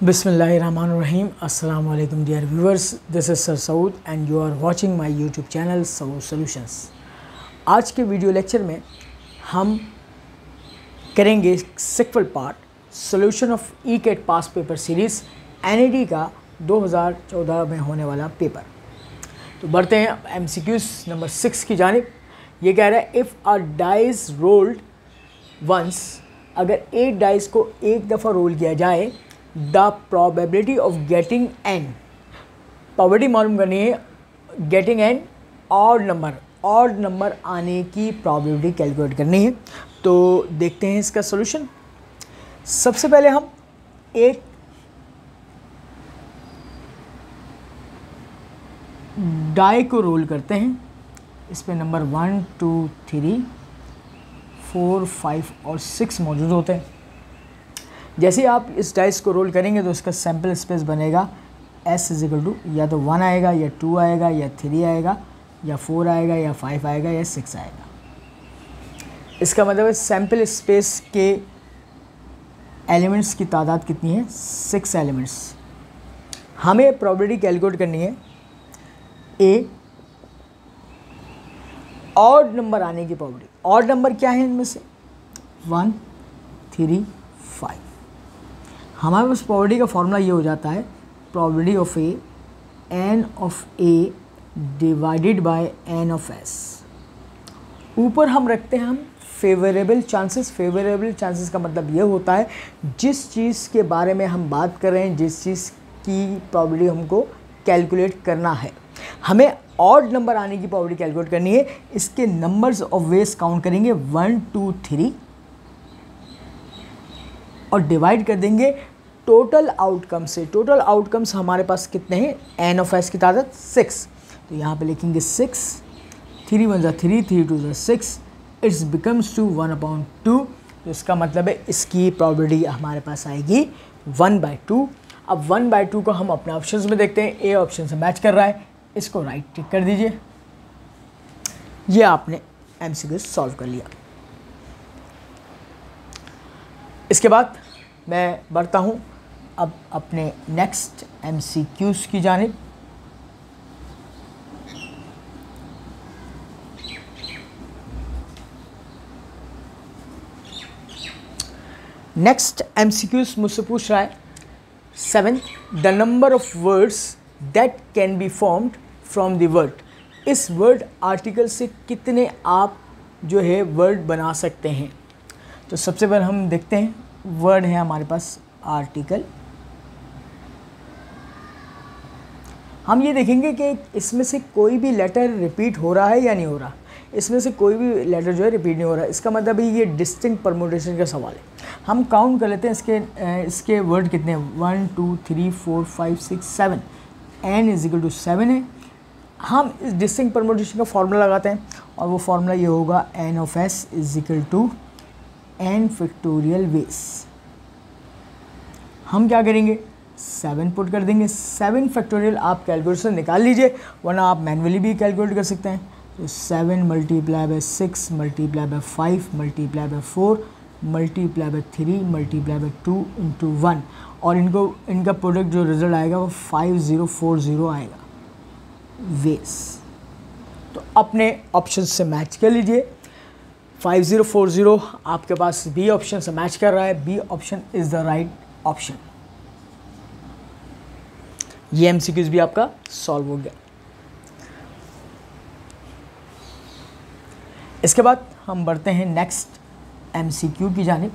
Bismillahirrahmanirrahim. Assalamu alaikum dear viewers. This is Sir Saud and you are watching my YouTube channel Saud Solutions. आज के video lecture में हम करेंगे sequel part solution of ई-कैट past paper series NET का 2014 में होने वाला पेपर। तो बढ़ते हैं MCQs नंबर 6 की जानिब। ये कह रहा है if a dice rolled once, अगर 8 डाइस को एक दफ़ा रोल किया जाए, the probability of getting an, probability मालूम करनी है गेटिंग एन ऑड नंबर आने की प्रोबेबिलिटी कैलकुलेट करनी है। तो देखते हैं इसका सॉल्यूशन। सबसे पहले हम एक डाई को रोल करते हैं। इस पे नंबर 1, 2, 3, 4, 5 और 6 मौजूद होते हैं। जैसे आप इस डाइस को रोल करेंगे तो इसका सैम्पल स्पेस बनेगा S = या तो 1 आएगा या 2 आएगा या 3 आएगा या 4 आएगा या 5 आएगा या 6 आएगा। इसका मतलब है सैम्पल स्पेस के एलिमेंट्स की तादाद कितनी है? 6 एलिमेंट्स। हमें प्रोबेबिलिटी कैलकुलेट करनी है A, ऑड नंबर आने की प्रोबेबिलिटी। ऑड नंबर क्या है इनमें से? 1, 3, 5। हमारे पास प्रोबेबिलिटी का फॉर्मूला ये हो जाता है probability of A n of A divided by n of S। ऊपर हम रखते हैं हम फेवरेबल चांसेस। फेवरेबल चांसेस का मतलब ये होता है जिस चीज़ के बारे में हम बात कर रहे हैं, जिस चीज़ की प्रोबेबिलिटी हमको कैलकुलेट करना है। हमें ऑड नंबर आने की प्रोबेबिलिटी कैलकुलेट करनी है। इसके नंबर्स ऑफ वेज काउंट करेंगे 1, 2, 3 और डिवाइड कर देंगे टोटल आउटकम से। टोटल आउटकम्स हमारे पास कितने हैं? n ऑफ S की तादाद 6। तो यहाँ पे लिखेंगे 6, 3 1 3, 3 2 6, इट्स बिकम्स टू 1/2। तो इसका मतलब है इसकी प्रोबेबिलिटी हमारे पास आएगी 1/2। अब 1/2 को हम अपने ऑप्शंस में देखते हैं। ए ऑप्शन से मैच कर रहा है, इसको राइट टिक कर दीजिए। ये आपने MCQ सॉल्व कर लिया। इसके बाद मैं बढ़ता हूँ अब अपने नेक्स्ट MCQs की जानिब। नेक्स्ट MCQs मुझसे पूछ रहा है 7, the number of words that can be formed from the word. इस वर्ड आर्टिकल से कितने आप जो है वर्ड बना सकते हैं? तो सबसे पहले हम देखते हैं, वर्ड है हमारे पास आर्टिकल। हम ये देखेंगे कि इसमें से कोई भी लेटर रिपीट हो रहा है या नहीं हो रहा। इसमें से कोई भी लेटर जो है रिपीट नहीं हो रहा। इसका मतलब है ये डिस्टिंक्ट परम्यूटेशन का सवाल है। हम काउंट कर लेते हैं इसके वर्ड कितने हैं। 1, 2, 3, 4, 5, 6, 7। n = 7 है। हम इस डिस्टिंक्ट परम्यूटेशन का फॉर्मूला लगाते हैं और वो फॉर्मूला ये होगा n of S = n factorial veg. हम क्या करेंगे? 7 पुट कर देंगे। 7 फैक्टोरियल आप कैलकुलेटर निकाल लीजिए, वरना आप मैन्युअली भी कैलकुलेट कर सकते हैं। तो 7 × 6 × 5 × 4 × 3 × 2 × 1 और इनका प्रोडक्ट जो रिजल्ट आएगा वो 5040 आएगा वेज। तो अपने ऑप्शन से मैच कर लीजिए। 5040 आपके पास बी ऑप्शन से मैच कर रहा है। B option is the right option. ये MCQs भी आपका सॉल्व हो गया। इसके बाद हम बढ़ते हैं नेक्स्ट MCQ की जानिब।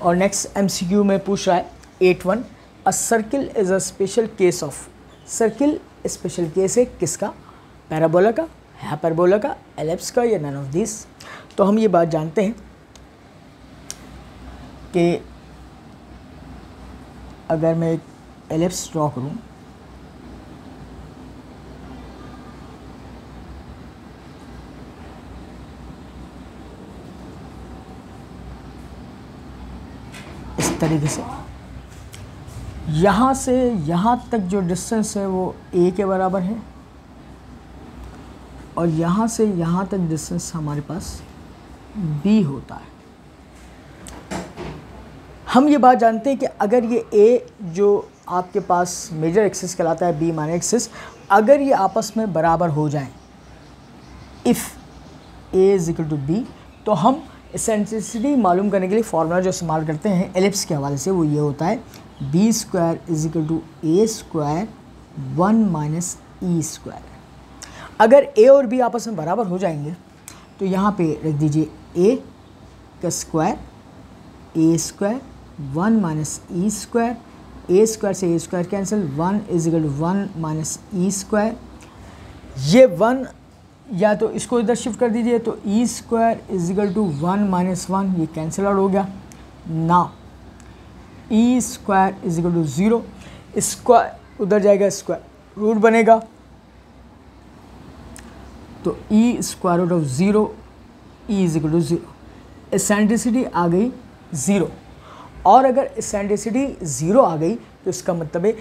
और नेक्स्ट MCQ में पूछ रहा है 8.1, अ circle is a special case of. Circle special case है किसका? पैराबोला का, हाइपरबोला का, एलिप्स का या नन ऑफ दिस। तो हम ये बात जानते हैं कि अगर मैं एक एलिप्स ड्रॉ करूं, इस तरीके से, यहाँ से यहाँ तक जो डिस्टेंस है वो a के बराबर है और यहाँ से यहाँ तक डिस्टेंस हमारे पास b होता है। हम ये बात जानते हैं कि अगर ये ए जो आपके पास मेजर एक्सिस कहलाता है, बी माइनर एक्सिस, अगर ये आपस में बराबर हो जाएं, if A is equal to B, तो हम एसेंट्रिसिटी मालूम करने के लिए फॉर्मूला जो इस्तेमाल करते हैं एलिप्स के हवाले से, वो ये होता है B square is equal to A square 1 minus E square. अगर ए और बी आपस में बराबर हो जाएंगे तो यहाँ पे रख दीजिए ए का square, a square 1 minus E square, a square से a square cancel, 1 is equal to 1 minus E square. ये 1 या तो इसको इधर शिफ्ट कर दीजिए, तो e square is equal to 1 minus 1, ये कैंसिल आउट हो गया no. E square is equal to 0, square उधर जाएगा, स्क्वायर रूट बनेगा, तो e square root of 0, e is equal to 0। Eccentricity आ गई 0, और अगर एसेंट्रिसिटी 0 आ गई तो इसका मतलब है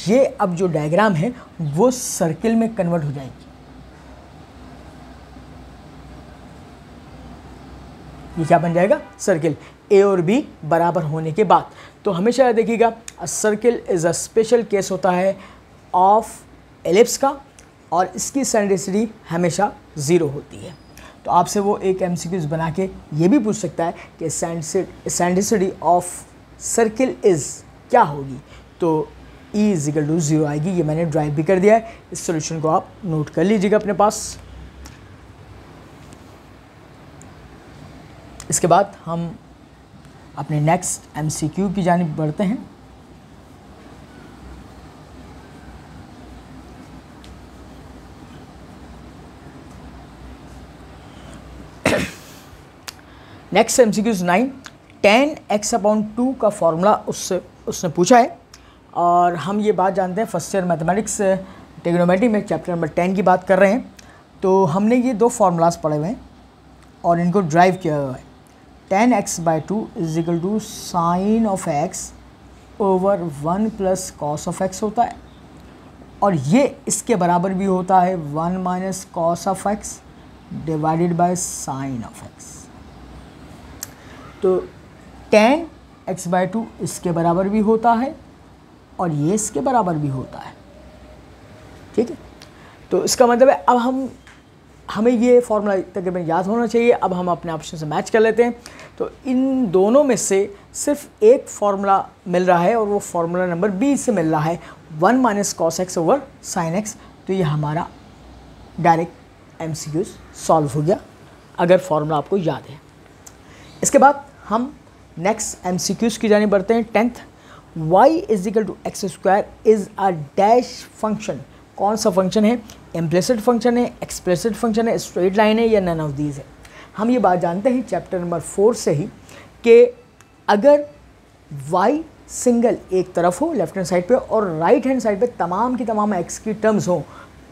ये अब जो डायग्राम है वो सर्किल में कन्वर्ट हो जाएगी। ये क्या बन जाएगा? सर्किल। ए और बी बराबर होने के बाद। तो हमेशा याद रखिएगा, अ circle is a special case होता है ऑफ एलिप्स का, और इसकी एसेंट्रिसिटी हमेशा 0 होती है। तो आपसे वो एक एमसीक्यूज बना के ये भी पूछ सकता है कि एसेंट्रिसिटी ऑफ सर्किल इज़ क्या होगी, तो ई इज इक्वल टू 0 आएगी। ये मैंने ड्राइव भी कर दिया है, इस सॉल्यूशन को आप नोट कर लीजिएगा अपने पास। इसके बाद हम अपने नेक्स्ट एमसीक्यू की जानिब बढ़ते हैं। नेक्स्ट एमसीक्यू 9, tan x/2 का फॉर्मूला उसने पूछा है, और हम ये बात जानते हैं फर्स्ट ईयर मैथमेटिक्स ट्रिग्नोमेट्री में चैप्टर नंबर 10 की बात कर रहे हैं। तो हमने ये 2 फार्मूलाज पढ़े हुए हैं और इनको ड्राइव किया हुआ है। tan x/2 is equal to sine of x over 1 plus cos of x होता है, और ये इसके बराबर भी होता है 1 minus cos of x divided by sine of x। तो tan x/2 इसके बराबर भी होता है और ये इसके बराबर भी होता है, ठीक है। तो इसका मतलब है अब हमें ये फॉर्मूला तकरीबन याद होना चाहिए। अब हम अपने ऑप्शन से मैच कर लेते हैं। तो इन दोनों में से सिर्फ एक फार्मूला मिल रहा है, और वो फार्मूला नंबर बी से मिल रहा है 1 minus cos x over sine x. तो ये हमारा डायरेक्ट एमसीक्यूज सॉल्व हो गया अगर फार्मूला आपको याद है। इसके बाद हम नेक्स्ट एमसीक्यूज की जानिब बढ़ते हैं। 10th, y is equal to x square is a dash function. कौन सा फंक्शन है? इम्प्लिसिट फंक्शन है, एक्सप्लिसिट फंक्शन है, स्ट्रेट लाइन है, या नन ऑफ दीज है। हम ये बात जानते हैं चैप्टर नंबर 4 से ही कि अगर y सिंगल एक तरफ हो लेफ्ट हैंड साइड पे और राइट हैंड साइड पे तमाम की तमाम x की टर्म्स हो,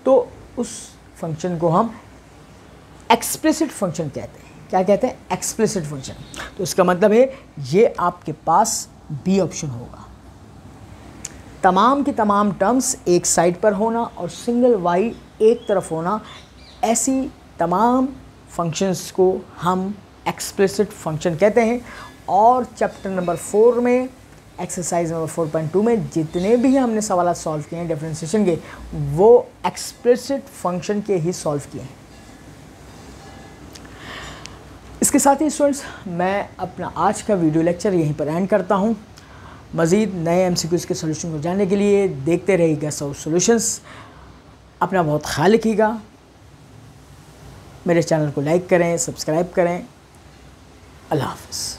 तो उस फंक्शन को हम एक्सप्लिसिट फंक्शन कहते हैं। क्या कहते हैं? Explicit function. तो इसका मतलब है ये आपके पास बी ऑप्शन होगा, तमाम की तमाम टर्म्स एक साइड पर होना और सिंगल y एक तरफ होना। ऐसी तमाम फंक्शंस को हम एक्सप्लिसिट फंक्शन कहते हैं। और चैप्टर नंबर 4 में एक्सरसाइज नंबर 4.2 में जितने भी हमने सवाल सॉल्व किए हैं डिफरेंशिएशन के, वो एक्सप्लिसिट फंक्शन के ही सॉल्व किए हैं। इसके साथ ही स्टूडेंट्स, मैं अपना आज का वीडियो लेक्चर यहीं पर एंड करता हूँ। मज़ीद नए एमसीक्यूज़ के सॉल्यूशन को जानने के लिए देखते रहिएगा सॉल्यूशंस। अपना बहुत ख्याल रखिएगा। मेरे चैनल को लाइक करें, सब्सक्राइब करें। अल्लाह हाफ़िज़।